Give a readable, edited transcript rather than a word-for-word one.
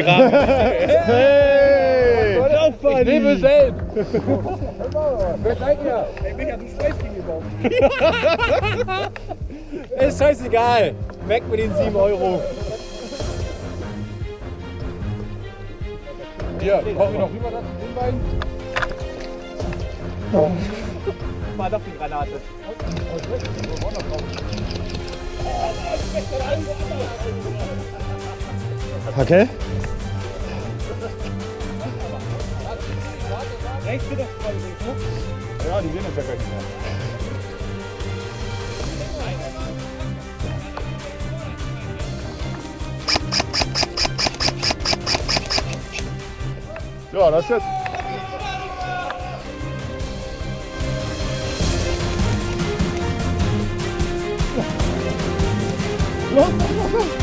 Hey! Ich nehme selbst. Wer seid ihr? Ey, Micha, du schleißt gegen den Baum. Ist scheißegal. Weg mit den 7 Euro. Hier, brauchen wir noch rüber das den Bein? War doch die Granate. Okay. Rechts geht das voll. Ja, die sehen uns ja gar nicht mehr. Ja, das ist jetzt. Los, los, los, los.